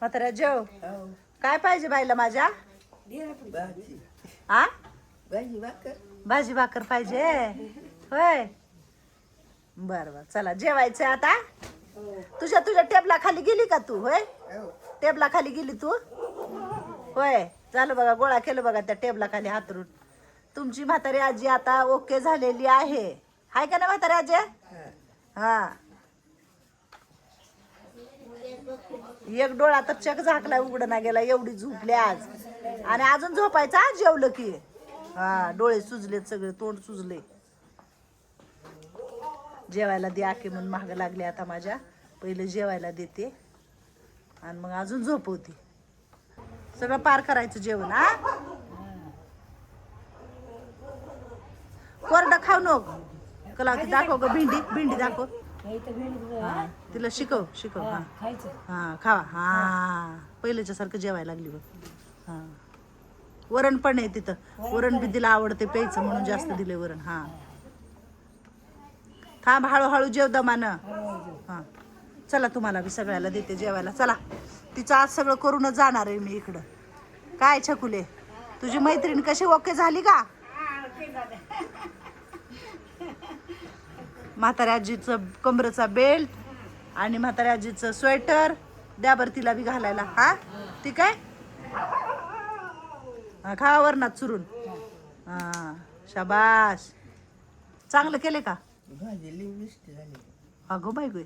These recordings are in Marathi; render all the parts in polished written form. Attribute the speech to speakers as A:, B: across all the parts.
A: म्हाताऱ्या जेव. काय पाहिजे बाईला माझ्या? आ भाजी भाकर पाहिजे होय. बर बर चला जेवायचं आता. तुझ्या टेबला खाली गेली का तू? होय टेबला खाली गेली तू होय. झालं बघा गोळा केलं बघा त्या टेबला खाली हातरून. तुमची म्हातारी आजी आता ओके झालेली आहे. हाय का ना म्हातारी आजी? हा एक डोळा तर चक झाकला उघड ना गेला एवढी झोपली आज. आणि अजून झोपायचा जेवलं की. हा डोळे सुजलेत सगळे तोंड सुजले. जेवायला दे आके म्हणून महाग लागले आता माझ्या. पहिले जेवायला देते आणि मग अजून झोपवते. सगळं पार करायचं जेवण. हा कोरडं खाऊ नको. कला दाखव ग भेंडी. भेंडी दाखव. हा, तिला शिकव हा. हा खावा. हा पहिल्याच्या सारखं जेवायला लागली बघ. हा वरण पण आहे तिथं. वरण बी तिला आवडते प्यायचं म्हणून जास्त दिले वरण. हा थांब हळूहळू जेव दमानं. हा चला तुम्हाला बी सगळ्याला देते जेवायला. चला तिचं आज सगळं करूनच जाणार आहे मी इकडं. काय छकुले तुझी मैत्रीण कशी ओके झाली का? म्हाताऱ्या आजीचं कमरेचा बेल्ट आणि म्हाताऱ्या आजीचं स्वेटर द्या बरं तिला बी घालायला. हा ठीक आहे. खा वरणात चुरून. हा शाबास चांगलं केले का? अगो बाई गोय.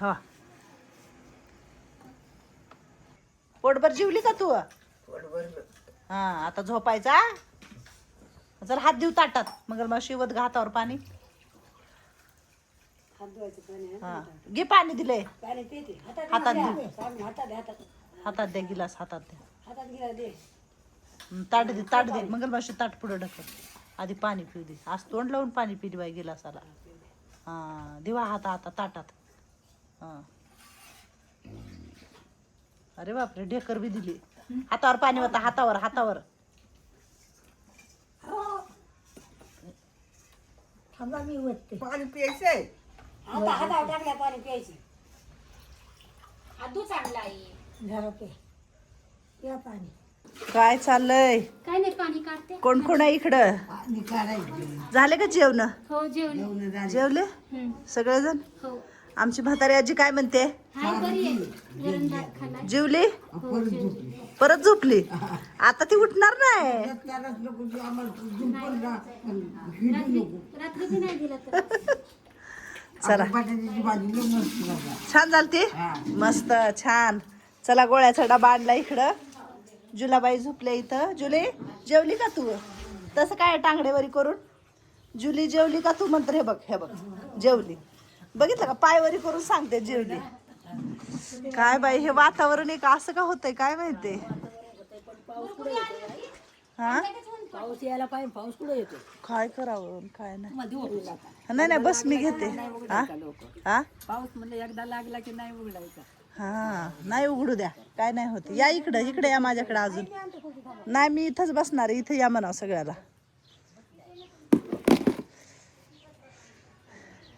A: हवा पोटभर जेवली का तू? हा आता झोपायचा. जर हात देऊ ताटात मग मग शिवत घातावर पाणी. हा घे पाणी दिले हातात दे. हातात द्या गिलास हातात द्या. ताट दे मंगलमाशी ताट पुढे ढकल. आधी पाणी पिऊ दे. आज तोंड लावून पाणी पिली बाई गिलासाला. हा दिवा हाता ताटात. हा अरे बापरे ढेकर बी दिली. हातावर पाणी होता. हातावर
B: पाणी प्यायचंय.
C: पाणी प्यायचे. पाणी
A: काय चाललंय?
C: काय नाही पाणी काढते.
A: कोण आहे इकडं? झाले का जेवण?
C: हो जेवण
A: जेवले सगळेजण?
C: हो
A: आमची म्हातारी आजी काय म्हणते?
C: हाय बरी आहे. वरण भात खाल्ला.
A: जेवली
C: हो जेवली.
A: परत झोपली. आता ती उठणार नाही.
C: रात्री बी नाही दिला तर.
A: चला छान झालती. मस्त छान. चला गोळ्याचा डबा आणला इकडं. जुलाबाई झोपल्या इथं. जुली जेवली का तू? तसं काय टांगडेवरी करून जुली जेवली का तू म्हणते? हे बघ जेवली. बघितलं का पायवरी करून सांगते जेवली. काय बाई हे वातावरण एक असं का होतंय काय माहिती. हा
B: पाऊस यायला पाहिजे. पाऊस कुठे येतो?
A: काय करावं काय नाही बस मी घेते. हा
B: पाऊस म्हणजे एकदा लागला की नाही उघडायचा.
A: हा नाही उघडू द्या काय नाही होत. या इकडे या माझ्याकडे. अजून नाही मी इथंच बसणार. इथं या म्हणा सगळ्याला.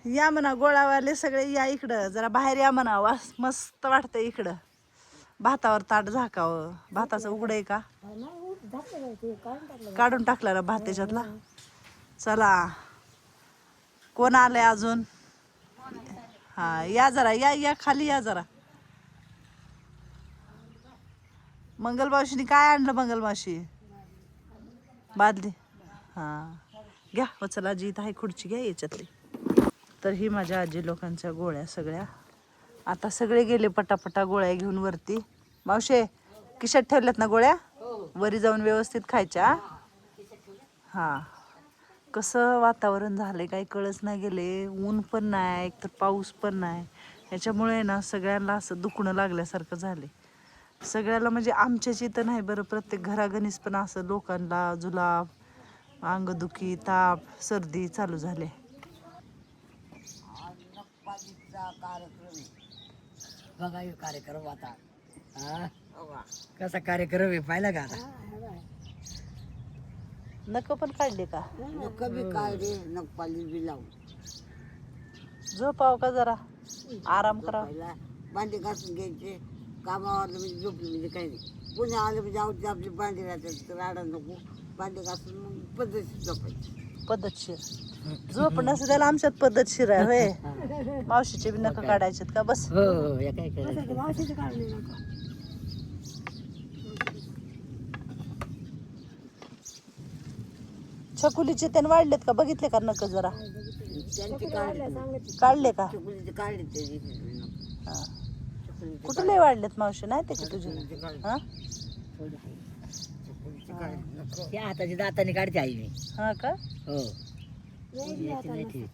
A: या म्हणा गोळावाले सगळे या इकडं. जरा बाहेर या म्हणा. मस्त वाटतंय इकडं. भातावर ताट झाकावं. भाताचं उघड आहे का? काढून टाकला ना भात त्याच्यातला. चला कोण आलंय अजून? हा या जरा या खाली या जरा. मंगलमावशीने काय आणलं? मंगलमावशी बादली. हा घ्या हो चला. जी इथं आहे खुर्ची घ्या याच्यातली. तर ही माझ्या आजी लोकांच्या गोळ्या सगळ्या. आता सगळे गेले पटापटा गोळ्या घेऊन वरती. मावशे किशात ठेवल्यात ना गोळ्या? वरी जाऊन व्यवस्थित खायच्या. हा कसं वातावरण झालंय काही कळच नाही गेले. ऊन पण नाही एक तर पाऊस पण नाही. ह्याच्यामुळे ना सगळ्यांना असं दुखणं लागल्यासारखं झाले. सगळ्याला म्हणजे आमच्याच इथं नाही बरं प्रत्येक घरागणीस पण असं लोकांना जुलाब अंगदुखी ताप सर्दी चालू झाले.
B: बघा हे कार्यक्रम आता. कसा कार्यक्रम आहे पाहिला का? आता
A: नक पण काढले का?
B: कमी काय रे नकपाली बी लावून
A: झोपाव का जरा आराम करा.
B: भांडी घासून घ्यायचे, कामावरलं म्हणजे झोपली म्हणजे काही नाही. पुन्हा आलं म्हणजे आवडते आपली भांडी राहतात, राडा नको, भांडी घासून मग पद्धतशीर झोपायची.
A: पद्धतशीर झोप नसं त्याला आमच्यात पद्धतशीर आहे होय. मावशीचे बी नका काढायचेत का बस.
B: हो हो, या काय करायचं.
C: मावशीचं काढले नका.
A: छकुलीचे त्याने वाढलेत का बघितले का नक जरा
B: त्यांची काढली,
A: काढले का?
B: चकुलीचे काढले ते.
A: हा. कुठं लय वाढलेत मावशी नाही ते की तुझे हा
B: त्या हाताची दाताने काढते आई मी.
A: हा का?
B: हो, याची नाही ठेवायची.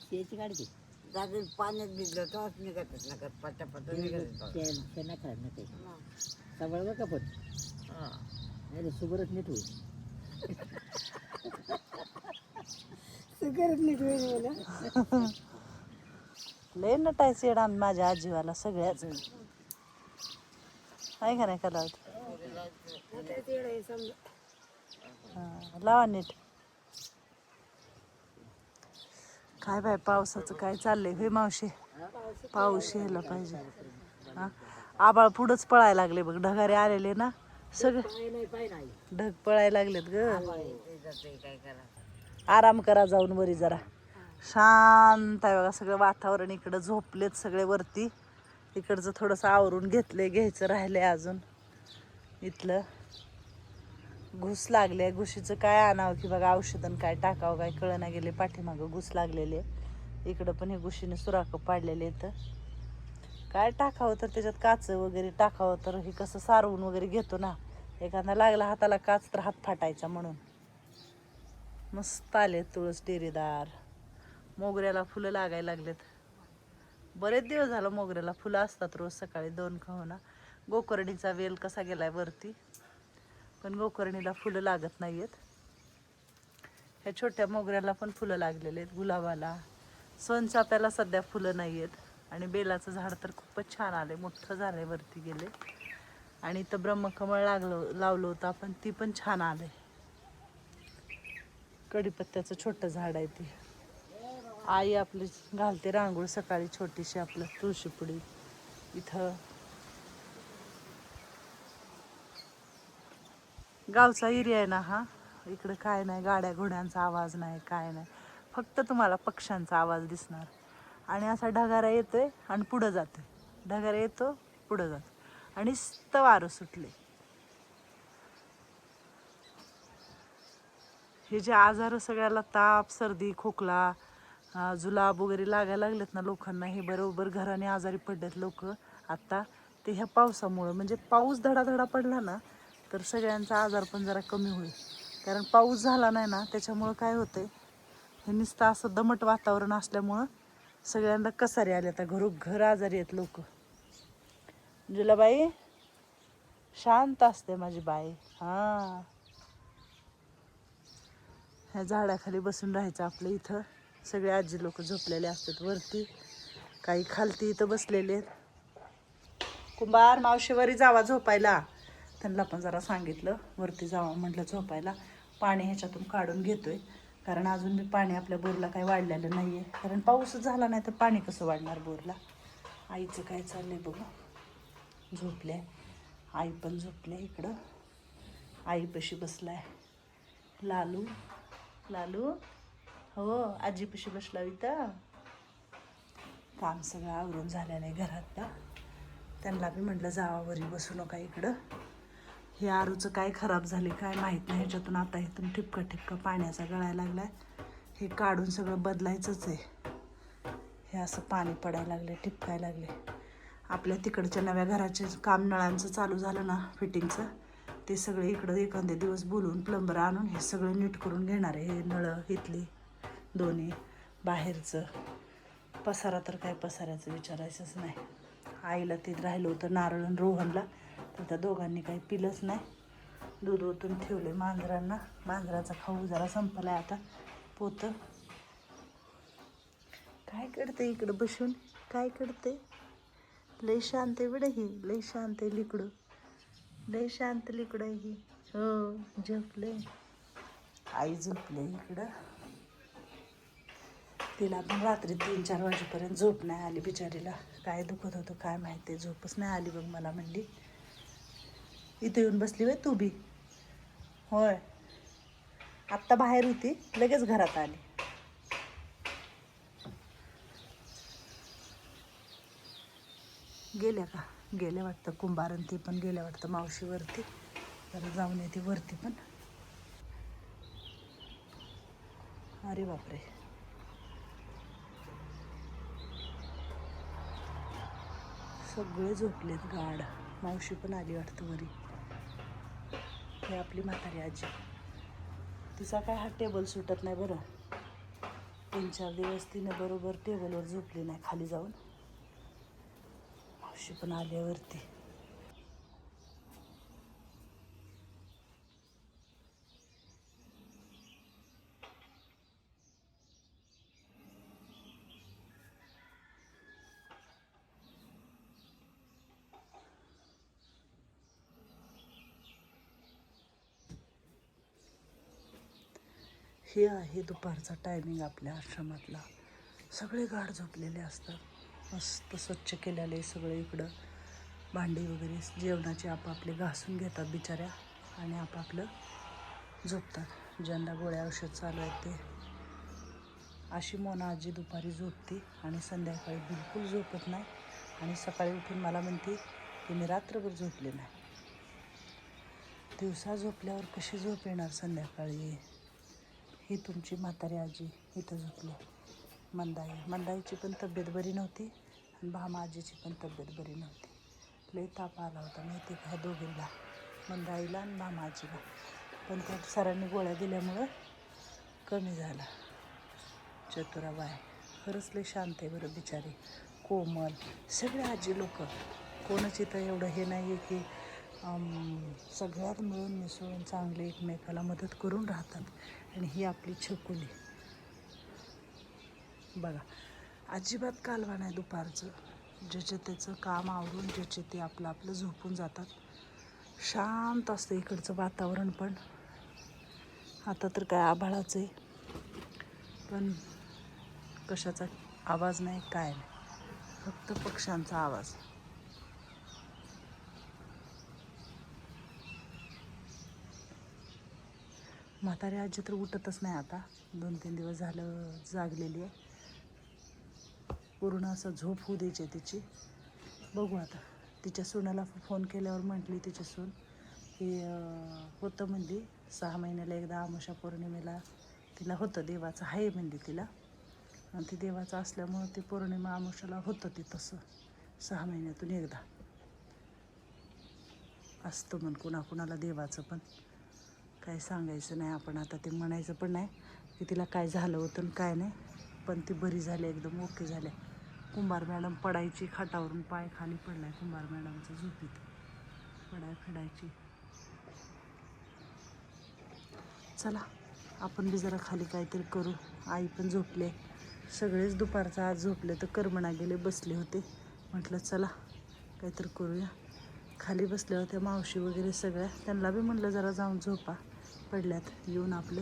B: त्याची काढते. दादा पाण्यात भिजलं तेव्हाच निघतच नका, पट्टा पट्टा निघत नका नका सवळ बघा पण. नाही तर शुगरच नीट होईल.
C: सगळ्यात नीट होईल मला.
A: लय नटायचं येडान माझ्या आजीवाला सगळ्याच आहे का नाही कला लावा नीट. काय बाय पावसाचं काय चाललंय हे मावशी. पाऊस यायला पाहिजे. हा आबाळ पुढंच पळायला लागले बघ, ढगारे आलेले ना सगळे ढग पळायला लागलेत ग. आराम करा जाऊन वरी जरा. शांत आहे बघा सगळं वातावरण. इकडं झोपलेत सगळे वरती. इकडचं थोडंसं आवरून घेतलंय, घ्यायचं राहिलंय अजून. इथलं घुस लागले, घुशीचं काय आणावं की बघा औषधन काय टाकावं काय कळना गेले. पाठीमागं घुस लागलेले, इकडं पण हे घुशीने सुराख पाडलेले तर काय टाकावं तर त्याच्यात काच वगैरे टाकावं तर हे कसं सारवून वगैरे घेतो ना. एखादा लागला हाताला काच तर हात फाटायचा म्हणून. मस्त आले तुळस डेरेदार. मोगऱ्याला फुलं लागायला लागलेत. बरेच दिवस झालं मोगऱ्याला फुलं असतात रोज सकाळी 2 का होना. गोकर्णीचा वेल कसा गेलाय वरती, पण गोकर्णीला फुलं लागत नाहीयेत. ह्या छोट्या मोगऱ्याला पण फुलं लागलेले आहेत. गुलाबाला, सोनचाफ्याला सध्या फुलं नाहीयेत. आणि बेलाचं झाड तर खूपच छान आले, मोठं झालंय, वरती गेले. आणि इथं ब्रह्मकमळ लावलं होतं आपण, ती पण छान आले. कढीपत्त्याचं छोटं झाड आहे ती. आई आपली घालते रांगोळ सकाळी छोटीशी आपलं तुळशीपुडी. इथं गावचा एरिया आहे ना हा. इकडं काय नाही, गाड्या घोड्यांचा आवाज नाही, काय नाही. फक्त तुम्हाला पक्ष्यांचा आवाज दिसणार. आणि असा ढगारा येतोय आणि पुढं जातोय, ढगारा येतो पुढं जातो आणि नुसतं वारं सुटले. हे जे आजार सगळ्याला ताप सर्दी खोकला जुलाब वगैरे लागायला लागलेत ना लोकांना, हे बरोबर घराने आजारी पडलेत लोक आत्ता. ते ह्या पावसामुळं, म्हणजे पाऊस धडाधडा पडला ना तर सगळ्यांचा आजार पण जरा कमी होईल. कारण पाऊस झाला नाही ना त्याच्यामुळं काय होतंय, हे नुसतं असं दमट वातावरण असल्यामुळं सगळ्यांना कसारे आले. आता घरोघर आजारी आहेत लोक. जुलाबाई शांत असते माझी बाई. हां, ह्या झाडाखाली बसून राहायचं आपलं. इथं सगळे आजी लोक झोपलेले असतात वरती, काही खालती इथं बसलेले आहेत. कुंभार मावशीवरी जावा झोपायला. त्यांना पण जरा सांगितलं वरती जावा म्हटलं झोपायला. पाणी ह्याच्यातून काढून घेतोय, कारण अजून मी पाणी आपल्या बोरला काही वाढलेलं नाही आहे. कारण पाऊसच झाला नाही तर पाणी कसं वाढणार बोरला. आईचं काय चाललंय बघू. झोपले, आई पण झोपले. इकडं आईपाशी बसलाय लालू. लालू हो आजीपाशी बसला. इथं काम सगळं आवरून झालेलं आहे घरातलं. त्यांना बी म्हटलं जावा वरी, बसू नका इकडं. हे आरूचं काय खराब झाले काय माहीत नाही. ह्याच्यातून आता इथून ठिपका ठिपका पाण्याचा गळायला लागलाय. हे काढून सगळं बदलायचंच आहे. हे असं पाणी पडायला लागले, ठिपकायला लागले. आपल्या तिकडच्या नव्या घराचे काम नळांचं चालू झालं ना फिटिंगचं, ते सगळे इकडं एखादे दिवस बोलवून प्लंबर आणून हे सगळं नीट करून घेणार आहे. हे नळं इथली दोन्ही, बाहेरचं पसारा तर काय पसाऱ्याचं विचारायचंच नाही. आईला ते राहिलं होतं नारळ आणि रोहनला, तर त्या दोघांनी काही पिलंच नाही. दूध ओतून ठेवले मांजरांना. मांजराचा खाऊ जरा संपलाय आता पोतं. काय करते इकडं बसून, काय करते. लय शांत आहे बडं ही, लय शांत आहे लिकडं, लय शांत लिकडं आहे ही. हो झोपले, आई झोपले इकडं. तिला पण रात्री 3-4 वाजेपर्यंत झोप नाही आली बिचारीला. काय दुखत होतं काय माहिती, झोपच नाही आली बघ. मला म्हणली इथे येऊन बसली वय तू बी. होय, आत्ता बाहेर होती लगेच घरात आली. गेल्या का? गेले वाटतं कुंभारन ती पण गेल्या वाटतं मावशीवरती. जरा जाऊन येते वरती पण. अरे बापरे, सगळे झोपलेत गाढ. मावशी पण आली वाटतं वरी. हे आपली म्हातारी आजी. तिचा काय हा टेबल सुटत नाही बरं. 3-4 दिवस तिने बरोबर टेबलवर झोपली नाही खाली जाऊन. मावशी पण आल्यावरती. हे आहे दुपारचा टायमिंग आपल्या आश्रमातला. सगळे गाढ झोपलेले असतात. मस्त स्वच्छ केलेलं आहे सगळं. इकडं भांडी वगैरे जेवणाचे आपापले घासून घेतात बिचाऱ्या आणि आपापलं झोपतात. ज्यांना गोळ्या औषध चालू आहेत ते. अशी मोना आजी दुपारी झोपते आणि संध्याकाळी बिलकुल झोपत नाही. आणि सकाळी उठून मला म्हणते की मी रात्रभर झोपले नाही. दिवसा झोपल्यावर कशी झोप येणार संध्याकाळी. ही तुमची म्हातारी आजी इथं झोपली. मंदाईची पण तब्येत बरी नव्हती आणि भामा आजीची पण तब्येत बरी नव्हती. लई ताप आला होता माहिती का ह्या दोघींना, मंदाईला आणि भामा आजीला. पण त्या सरांनी गोळ्या दिल्यामुळं कमी झाला. चतुराबाई खरंच लई शांत आहे बरं बिचारी. कोमल सगळे आजी लोक. कोणच इथं एवढं हे नाही आहे की सगळ्यात मिळून मिसळून चांगले एकमेकाला मदत करून राहतात. आणि ही आपली छकुली बघा, अजिबात कालवा नाही दुपारचं. ज्याचे त्याचं काम आवरून ज्याचे ते आपलं आपलं झोपून जातात. शांत असतं इकडचं वातावरण पण. आता तर काय आभाळाचं आहे, पण कशाचा आवाज नाही काय नाही, फक्त पक्ष्यांचा आवाज. म्हातारी आजी तर उठतच नाही आता. 2-3 दिवस झालं जागलेली आहे. पूर्ण असं झोप होऊ द्यायची तिची. बघू आता. तिच्या सुनाला फोन केल्यावर म्हटली तिची सून की होतं म्हणली 6 महिन्याला एकदा अमावस्या पौर्णिमेला तिला होतं. देवाचं आहे म्हणली तिला. आणि ती देवाचं असल्यामुळं ती पौर्णिमा अमावस्याला होतं ते तसं 6 महिन्यातून एकदा असतं म्हण. कुणाकुणाला देवाचं पण काय सांगायचं नाही आपण आता. ते म्हणायचं पण नाही की तिला काय झालं होतं आणि काय नाही. पण ती बरी झाली, एकदम ओके झाले. कुंभार मॅडम पडायची खाटावरून, पाय खाली पडलाय कुंभार मॅडमचं झोपीत. फेडायची. चला आपण बी जरा खाली काहीतरी करू. आई पण झोपले, सगळेच दुपारचं आज झोपले तर करमना गेले, बसले होते. म्हटलं चला काहीतरी करूया. खाली बसल्या होत्या मावशी वगैरे सगळ्या. त्यांना बी म्हणलं जरा जाऊन झोपा, पडल्यात येऊन आपलं